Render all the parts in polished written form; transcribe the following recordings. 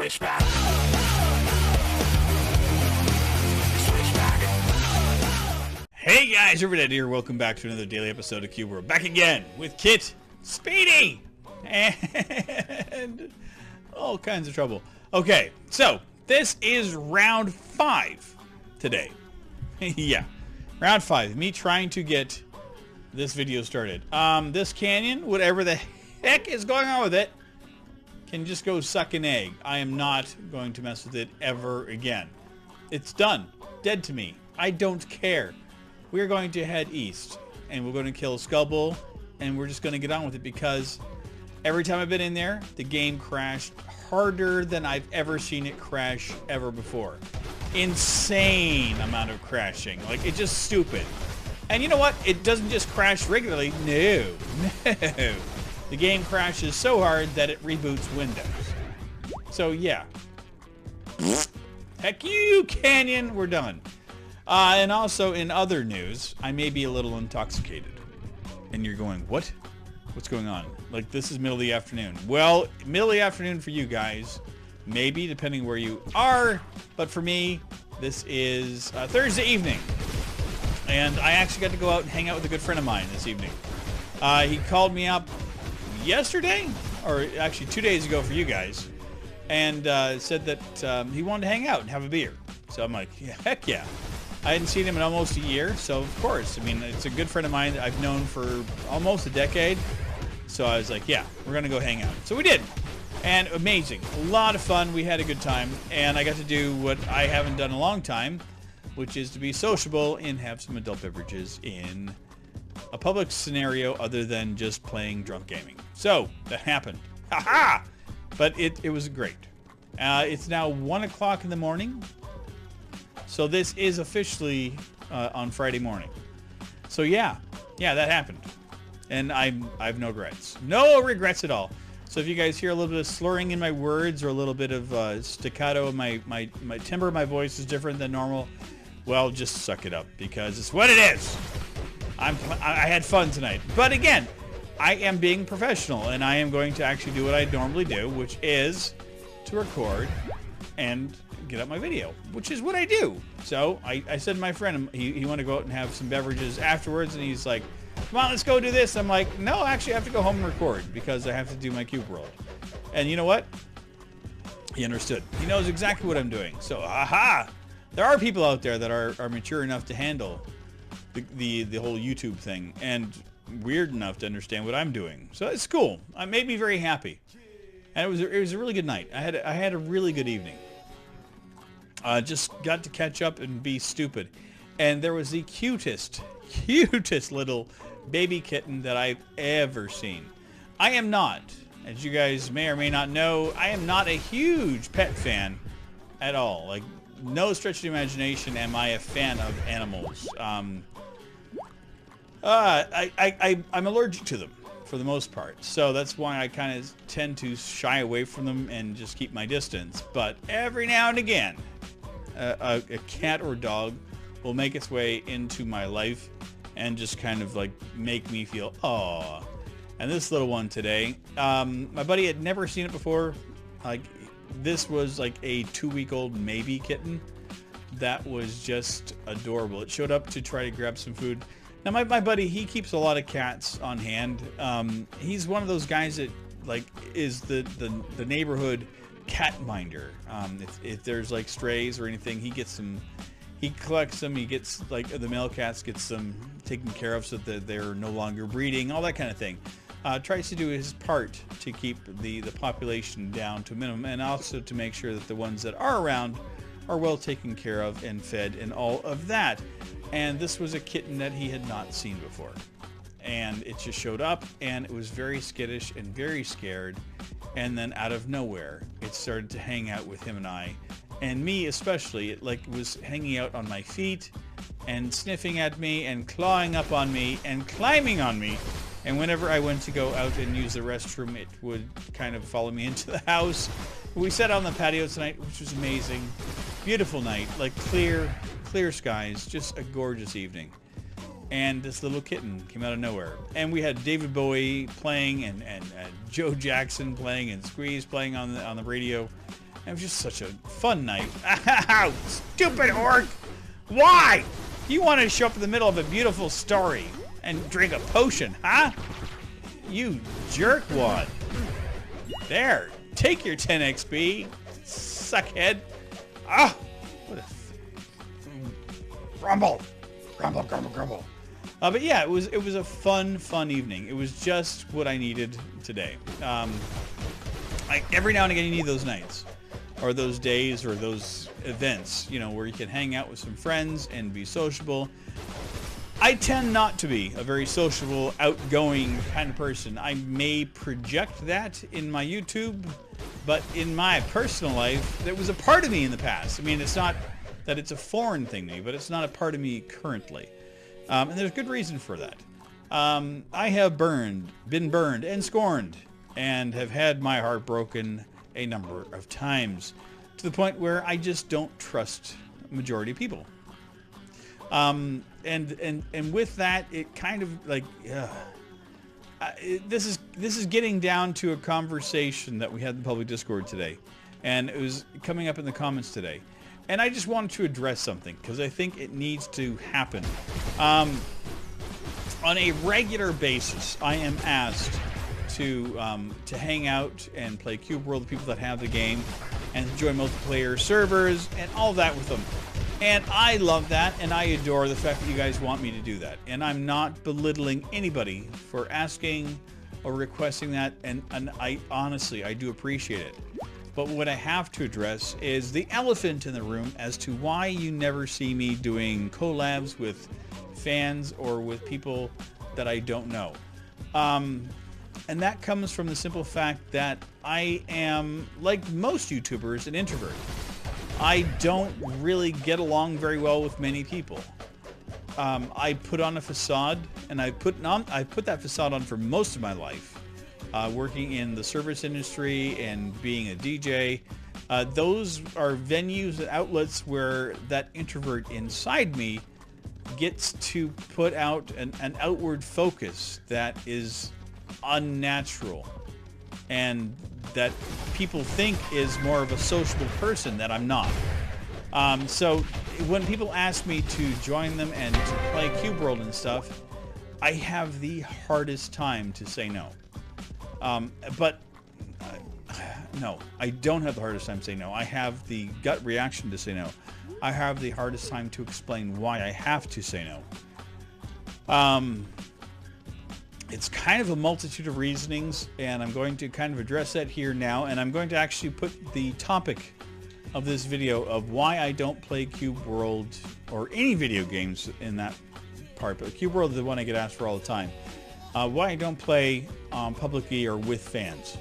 Switchback. Switchback. Hey guys, RavenProDesign here. Welcome back to another daily episode of Cube. We're back again with Kitt, Speedy, and all kinds of trouble. Okay, so this is round 5 today. Yeah, round 5. Me trying to get this video started. This canyon, whatever the heck is going on with it, can just go suck an egg. I am not going to mess with it ever again. It's done. Dead to me. I don't care. We're going to head east, and we're going to kill Celldweller, and we're just going to get on with it because every time I've been in there, the game crashed harder than I've ever seen it crash ever before. Insane amount of crashing. Like, it's just stupid. And you know what? It doesn't just crash regularly. No. The game crashes so hard that it reboots Windows. So, yeah. Heck you, Canyon. We're done. And also, in other news, I may be a little intoxicated. And you're going, what? What's going on? Like, this is middle of the afternoon. Well, middle of the afternoon for you guys. Maybe, depending where you are. But for me, this is Thursday evening. And I actually got to go out and hang out with a good friend of mine this evening. He called me up yesterday, or actually 2 days ago for you guys, and said that he wanted to hang out and have a beer. So I'm like, yeah, heck yeah. I hadn't seen him in almost a year, so of course. I mean, it's a good friend of mine that I've known for almost a decade. So I was like, yeah, we're going to go hang out. So we did. And amazing. A lot of fun. We had a good time. And I got to do what I haven't done in a long time, which is to be sociable and have some adult beverages in a public scenario other than just playing drunk gaming. So that happened. Ha-ha! But it was great. It's now 1 o'clock in the morning. So this is officially on Friday morning. So yeah, that happened. And I have no regrets. No regrets at all. So if you guys hear a little bit of slurring in my words or a little bit of staccato in my timbre of my voice is different than normal, well, just suck it up because it's what it is. I had fun tonight. But again, I am being professional and I am going to actually do what I normally do, which is to record and get up my video, which is what I do. So I said to my friend, he wanted to go out and have some beverages afterwards, and he's like, come on, let's go do this. I'm like, no, actually I have to go home and record because I have to do my Cube World. And you know what? He understood. He knows exactly what I'm doing. So, aha! There are people out there that are mature enough to handle the whole YouTube thing and weird enough to understand what I'm doing. So it's cool. It made me very happy. And it was a really good night. I had a really good evening. Just got to catch up and be stupid. And there was the cutest little baby kitten that I've ever seen. I am not, as you guys may or may not know, I am not a huge pet fan at all. Like, no stretch of the imagination am I a fan of animals. I'm allergic to them for the most part. So that's why I kind of tend to shy away from them and just keep my distance. But every now and again, a cat or dog will make its way into my life and just kind of like make me feel, aw. And this little one today, my buddy had never seen it before. Like, this was like a 2-week-old maybe kitten that was just adorable. It showed up to try to grab some food. Now my buddy, he keeps a lot of cats on hand. He's one of those guys that like is the neighborhood cat minder. If there's like strays or anything, he gets them. He collects them. He gets like the male cats, gets them taken care of so that they're no longer breeding, all that kind of thing. Tries to do his part to keep the population down to a minimum, and also to make sure that the ones that are around are well taken care of and fed and all of that. And this was a kitten that he had not seen before. And it just showed up, and it was very skittish and very scared. And then out of nowhere, it started to hang out with him and I. And me especially, it like was hanging out on my feet and sniffing at me and clawing up on me and climbing on me. And whenever I went to go out and use the restroom, it would kind of follow me into the house. We sat on the patio tonight, which was amazing. Beautiful night, like clear skies, just a gorgeous evening. And this little kitten came out of nowhere. And we had David Bowie playing and Joe Jackson playing and Squeeze playing on the radio. It was just such a fun night. Ow! Stupid orc! Why? You wanted to show up in the middle of a beautiful story and drink a potion, huh? You jerkwad. There. Take your 10 XP, suckhead. Ah! What a... Grumble! Grumble, grumble, grumble. But yeah, it was a fun evening. It was just what I needed today. Every now and again you need those nights, or those days, or those events, you know, where you can hang out with some friends and be sociable. I tend not to be a very sociable, outgoing kind of person. I may project that in my YouTube, but in my personal life, there was a part of me in the past. I mean, it's not that it's a foreign thing to me, but it's not a part of me currently. And there's good reason for that. I have been burned and scorned, and have had my heart broken a number of times, to the point where I just don't trust a majority of people. And with that, it kind of like, this is getting down to a conversation that we had in the public Discord today, and it was coming up in the comments today, and I just wanted to address something because I think it needs to happen. On a regular basis, I am asked to hang out and play Cube World with people that have the game, and to join multiplayer servers and all that with them. And I love that, and I adore the fact that you guys want me to do that. And I'm not belittling anybody for asking or requesting that, and I honestly, I do appreciate it. But what I have to address is the elephant in the room as to why you never see me doing collabs with fans or with people that I don't know. And that comes from the simple fact that I am, like most YouTubers, an introvert. I don't really get along very well with many people. I put on a facade, and I put that facade on for most of my life, working in the service industry and being a DJ. Those are venues and outlets where that introvert inside me gets to put out an outward focus that is unnatural, and that people think is more of a sociable person that I'm not. So when people ask me to join them and to play Cube World and stuff, I have the hardest time to say no. No, I don't have the hardest time to say no. I have the gut reaction to say no. I have the hardest time to explain why I have to say no. It's kind of a multitude of reasonings, and I'm going to kind of address that here now, and I'm going to actually put the topic of this video of why I don't play Cube World or any video games in that part, but Cube World is the one I get asked for all the time. Why I don't play publicly or with fans.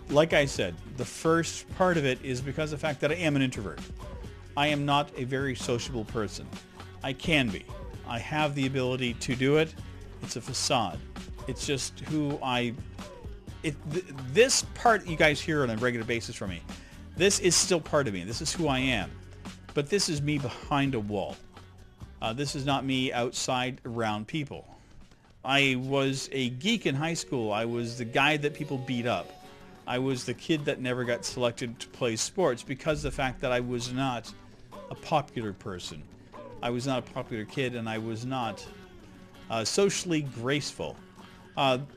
Like I said, the first part of it is because of the fact that I am an introvert. I am not a very sociable person. I can be. I have the ability to do it. It's a facade. It's just who this part you guys hear on a regular basis from me, this is still part of me. This is who I am. But this is me behind a wall. This is not me outside around people. I was a geek in high school. I was the guy that people beat up. I was the kid that never got selected to play sports because of the fact that I was not a popular person. I was not a popular kid, and I was not socially graceful.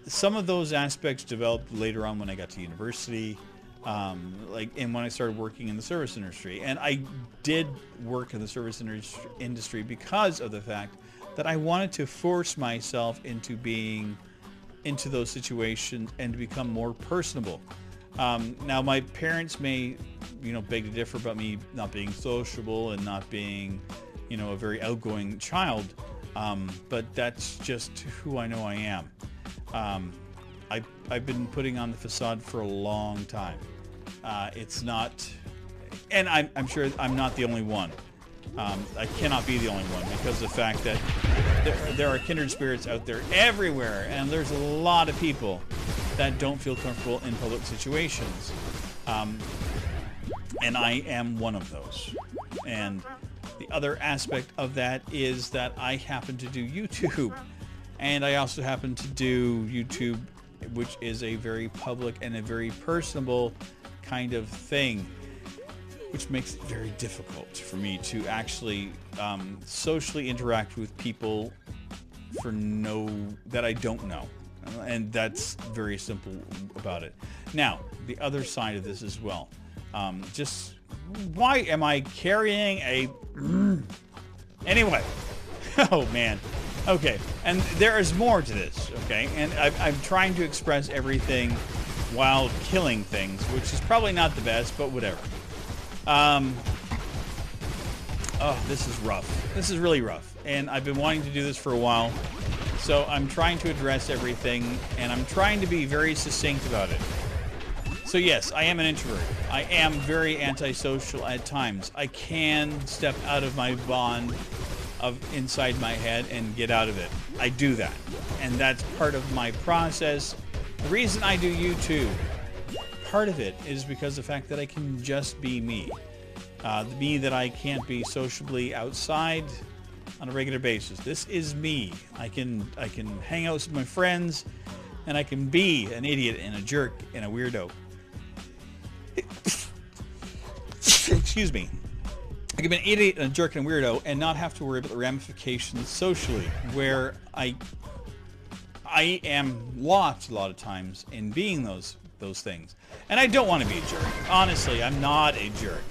Some of those aspects developed later on when I got to university, and when I started working in the service industry. And I did work in the service industry because of the fact that I wanted to force myself into being into those situations and to become more personable. Now my parents may, beg to differ about me not being sociable and not being, a very outgoing child. But that's just who I know I am. I've been putting on the facade for a long time. It's not, and I'm sure I'm not the only one. I cannot be the only one because of the fact that there are kindred spirits out there everywhere, and there's a lot of people that don't feel comfortable in public situations. And I am one of those. And the other aspect of that is that I happen to do YouTube, and I also happen to do YouTube, which is a very public and a very personable kind of thing, which makes it very difficult for me to actually socially interact with people that I don't know. And that's very simple about it. Now, the other side of this as well. Just why am I carrying a... Anyway. Oh, man. Okay. And there is more to this, okay? And I'm trying to express everything while killing things, which is probably not the best, but whatever. Oh, this is rough. This is really rough. And I've been wanting to do this for a while. So I'm trying to address everything, and I'm trying to be very succinct about it. So yes, I am an introvert. I am very antisocial at times. I can step out of my bond of inside my head and get out of it. I do that. And that's part of my process. The reason I do YouTube, part of it is because of the fact that I can just be me. The me that I can't be sociably outside on a regular basis. This is me. I can hang out with my friends, and I can be an idiot and a jerk and a weirdo. Excuse me. I can be an idiot and a jerk and a weirdo and not have to worry about the ramifications socially, where I am lost a lot of times in being those things. And I don't want to be a jerk. Honestly, I'm not a jerk.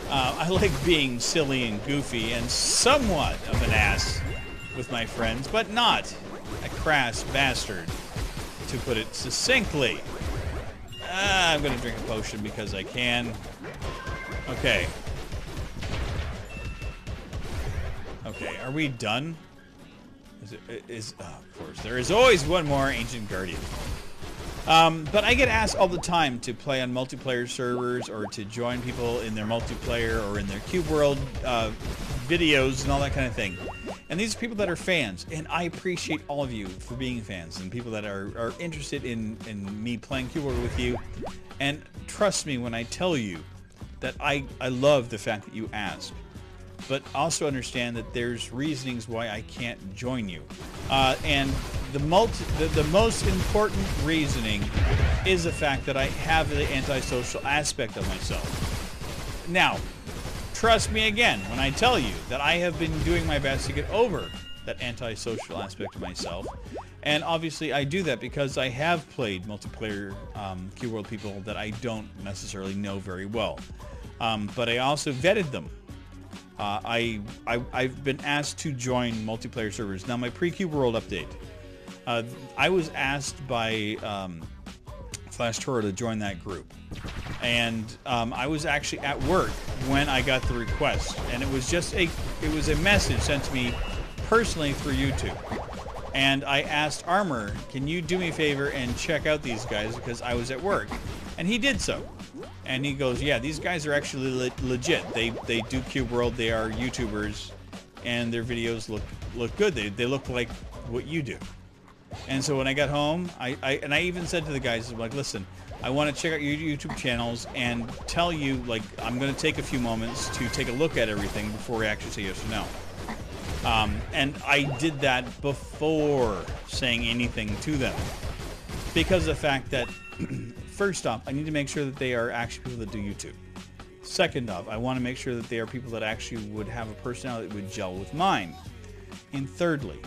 I like being silly and goofy and somewhat of an ass with my friends, but not a crass bastard, to put it succinctly. I'm going to drink a potion because I can. Okay. Okay, are we done? Of course, there is always one more Ancient Guardian. But I get asked all the time to play on multiplayer servers or to join people in their multiplayer or in their Cube World videos and all that kind of thing. And these are people that are fans, and I appreciate all of you for being fans and people that are interested in me playing Cube World with you. And trust me when I tell you that I love the fact that you ask. But also understand that there's reasonings why I can't join you. And the most important reasoning is the fact that I have the antisocial aspect of myself. Now, trust me again when I tell you that I have been doing my best to get over that antisocial aspect of myself. And obviously I do that because I have played multiplayer Cube World people that I don't necessarily know very well. But I also vetted them. I've been asked to join multiplayer servers. Now, my pre-Cube World update, I was asked by Flash Toro to join that group. And I was actually at work when I got the request. And it was just a message sent to me personally through YouTube. And I asked Armor, can you do me a favor and check out these guys because I was at work? And he did so. And he goes, yeah, these guys are actually legit. They do Cube World. They are YouTubers, and their videos look good. They look like what you do. And so when I got home, I even said to the guys, I'm like, listen, I want to check out your YouTube channels and tell you, like, I'm going to take a few moments to take a look at everything before we actually say yes or no. And I did that before saying anything to them, because of the fact that first off, I need to make sure that they are actually people that do YouTube. Second off, I want to make sure that they are people that actually would have a personality that would gel with mine. And thirdly,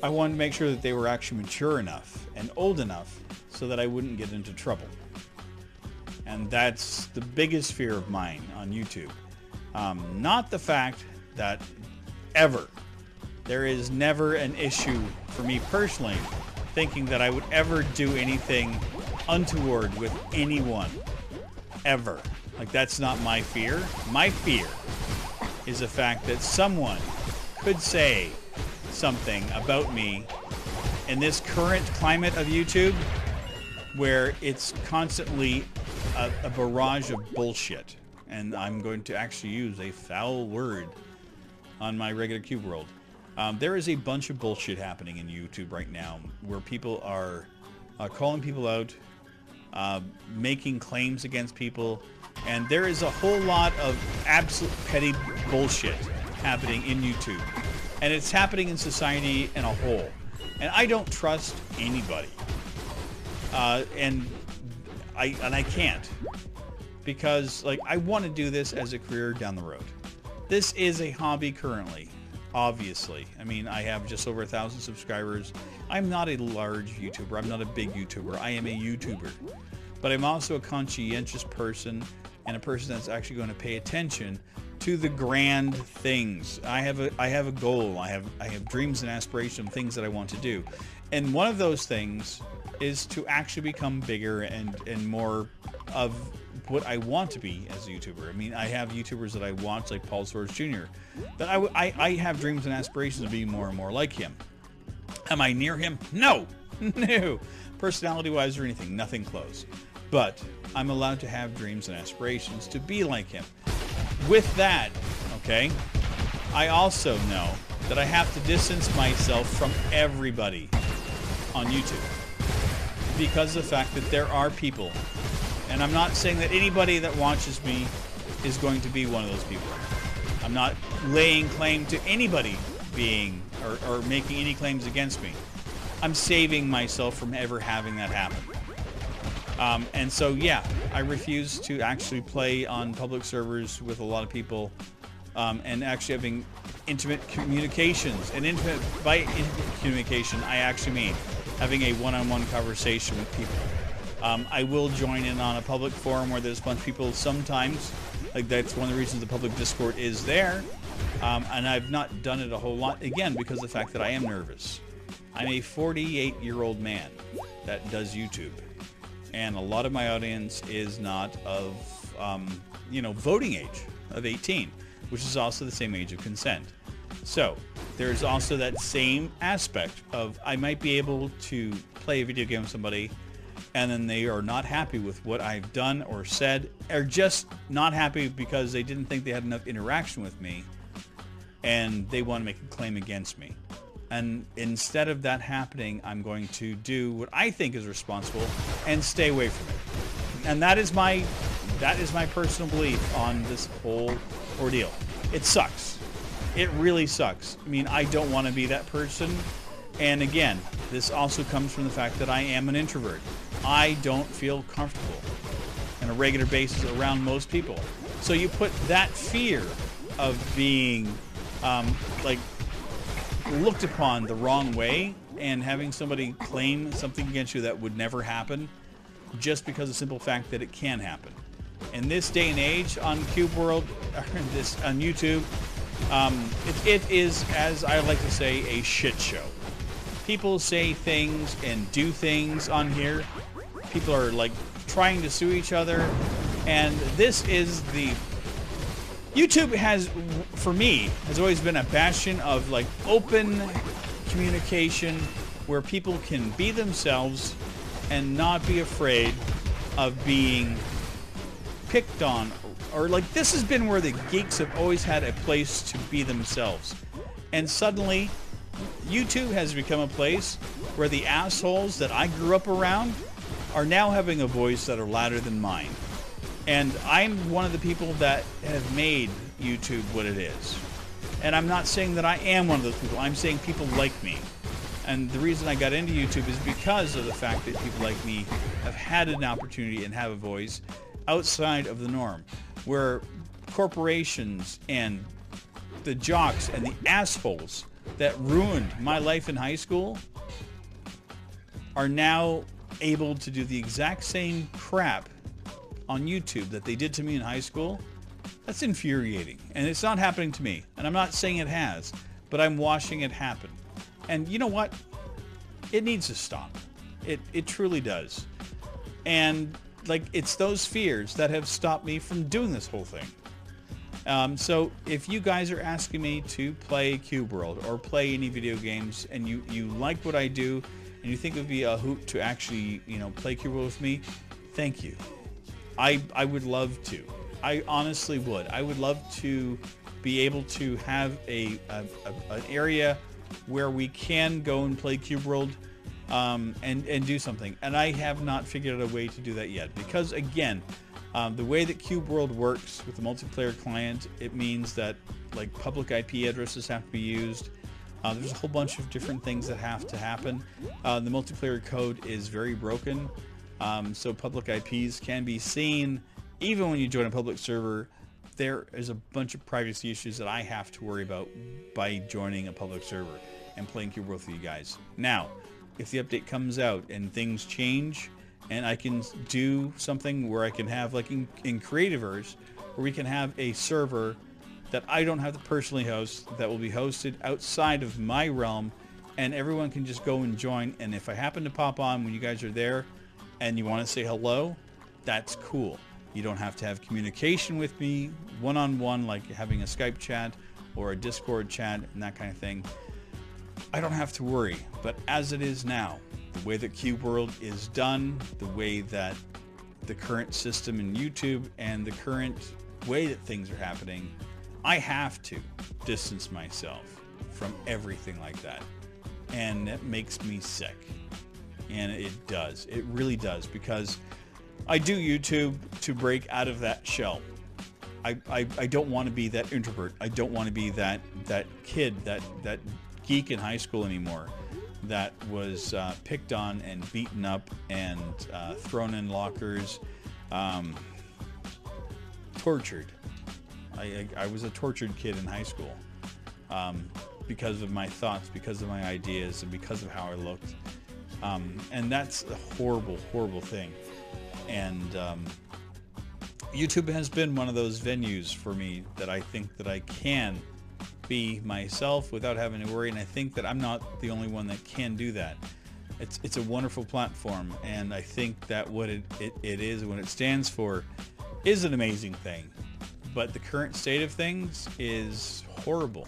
I wanted to make sure that they were actually mature enough and old enough so that I wouldn't get into trouble. And that's the biggest fear of mine on YouTube. Not the fact that there is never an issue for me personally thinking that I would ever do anything untoward with anyone. Ever. Like, that's not my fear. My fear is the fact that someone could say something about me in this current climate of YouTube where it's constantly a barrage of bullshit. And I'm going to actually use a foul word on my regular Cube World. There is a bunch of bullshit happening in YouTube right now where people are calling people out, making claims against people, and there is a whole lot of absolute petty bullshit happening in YouTube. And it's happening in society in a whole. And I don't trust anybody. And I can't, because like I want to do this as a career down the road. This is a hobby currently, obviously. I mean, I have just over 1,000 subscribers. I'm not a large YouTuber. I'm not a big YouTuber. I am a YouTuber. But I'm also a conscientious person, and a person that's actually going to pay attention to the grand things. I have a goal. I have dreams and aspirations of things that I want to do. And one of those things is to actually become bigger and more of what I want to be as a YouTuber. I mean, I have YouTubers that I watch, like Paul Soares Jr., that I have dreams and aspirations of being more and more like him. Am I near him? No. No. Personality-wise or anything, nothing close. But I'm allowed to have dreams and aspirations to be like him. With that, okay, I also know that I have to distance myself from everybody on YouTube because of the fact that there are people, and I'm not saying that anybody that watches me is going to be one of those people. I'm not laying claim to anybody being or making any claims against me. I'm saving myself from ever having that happen. And so, yeah, I refuse to actually play on public servers with a lot of people, and actually having intimate communications. And by intimate communication, I actually mean having a one-on-one conversation with people. I will join in on a public forum where there's a bunch of people sometimes. Like, that's one of the reasons the public Discord is there. And I've not done it a whole lot, again, because of the fact that I am nervous. I'm a 48-year-old man that does YouTube. And a lot of my audience is not of, voting age of 18, which is also the same age of consent. So there's also that same aspect of I might be able to play a video game with somebody, and then they are not happy with what I've done or said, or just not happy because they didn't think they had enough interaction with me, and they want to make a claim against me. And instead of that happening, I'm going to do what I think is responsible and stay away from it. And that is my personal belief on this whole ordeal. It sucks. It really sucks. I mean, I don't want to be that person. And again, this also comes from the fact that I am an introvert. I don't feel comfortable on a regular basis around most people. So you put that fear of being looked upon the wrong way and having somebody claim something against you that would never happen just because of the simple fact that it can happen. In this day and age on Cube World, on YouTube, it is, as I like to say, a shit show. People say things and do things on here. People are like trying to sue each other, and this is the YouTube has, for me, has always been a bastion of like open communication where people can be themselves and not be afraid of being picked on. Or like, this has been where the geeks have always had a place to be themselves. And suddenly, YouTube has become a place where the assholes that I grew up around are now having a voice that are louder than mine. And I'm one of the people that have made YouTube what it is. And I'm not saying that I am one of those people. I'm saying people like me. And the reason I got into YouTube is because of the fact that people like me have had an opportunity and have a voice outside of the norm. Where corporations and the jocks and the assholes that ruined my life in high school are now able to do the exact same crap on YouTube that they did to me in high school. That's infuriating. And it's not happening to me. And I'm not saying it has, but I'm watching it happen. And you know what? It needs to stop. It truly does. And like, it's those fears that have stopped me from doing this whole thing. So if you guys are asking me to play Cube World or play any video games and you like what I do and you think it would be a hoot to actually, play Cube World with me, thank you. I would love to. I honestly would. I would love to be able to have an area where we can go and play Cube World and do something. And I have not figured out a way to do that yet. Because again, the way that Cube World works with the multiplayer client, it means that like public IP addresses have to be used. There's a whole bunch of different things that have to happen. The multiplayer code is very broken. So public IPs can be seen. Even when you join a public server, there is a bunch of privacy issues that I have to worry about by joining a public server and playing Cube World with you guys. Now, if the update comes out and things change, and I can do something where I can have, like in Creativerse, where we can have a server that I don't have to personally host, that will be hosted outside of my realm, and everyone can just go and join. And if I happen to pop on when you guys are there and you want to say hello, that's cool. You don't have to have communication with me one-on-one, like having a Skype chat or a Discord chat and that kind of thing. I don't have to worry. But as it is now, the way that Cube World is done, the way that the current system in YouTube and the current way that things are happening, I have to distance myself from everything like that. And it makes me sick. And it does. It really does, because I do YouTube to break out of that shell. I don't want to be that introvert. I don't want to be that kid, that geek in high school anymore that was picked on and beaten up and thrown in lockers, tortured. I was a tortured kid in high school because of my thoughts, because of my ideas, and because of how I looked. And that's a horrible, horrible thing. And YouTube has been one of those venues for me that I think that I can be myself without having to worry, and I think that I'm not the only one that can do that. It's a wonderful platform, and I think that what it is, what it stands for, is an amazing thing. But the current state of things is horrible.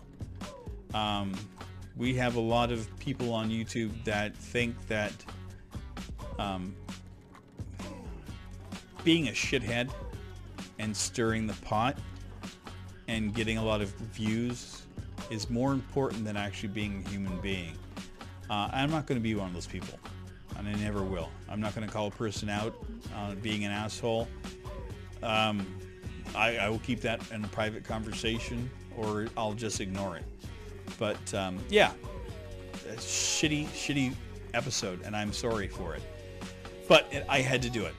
We have a lot of people on YouTube that think that being a shithead and stirring the pot and getting a lot of views is more important than actually being a human being. I'm not going to be one of those people, and I never will. I'm not going to call a person out on being an asshole. I will keep that in a private conversation, or I'll just ignore it. But yeah, a shitty episode, and I'm sorry for it. But I had to do it.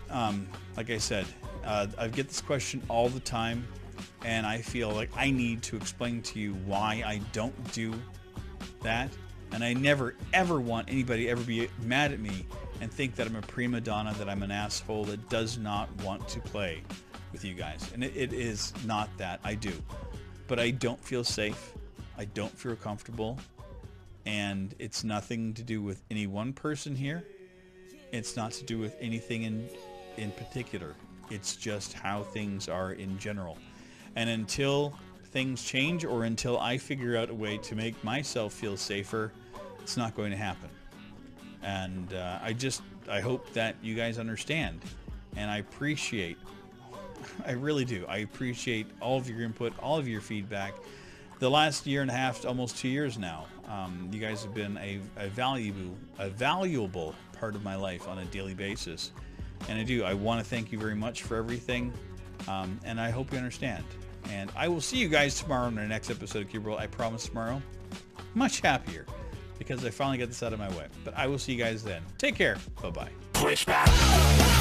Like I said, I get this question all the time, and I feel like I need to explain to you why I don't do that. And I never, ever want anybody to ever be mad at me and think that I'm a prima donna, that I'm an asshole that does not want to play with you guys. And it is not that. I do. But I don't feel safe. I don't feel comfortable. And it's nothing to do with any one person here. It's not to do with anything in particular. It's just how things are in general. And until things change, or until I figure out a way to make myself feel safer, it's not going to happen. And I hope that you guys understand. And I appreciate, I really do, I appreciate all of your input, all of your feedback. The last year and a half, almost 2 years now, you guys have been a valuable part of my life on a daily basis. And I want to thank you very much for everything. And I hope you understand. And I will see you guys tomorrow in the next episode of Cube World. I promise tomorrow. Much happier, because I finally got this out of my way. But I will see you guys then. Take care. Bye-bye. Switchback.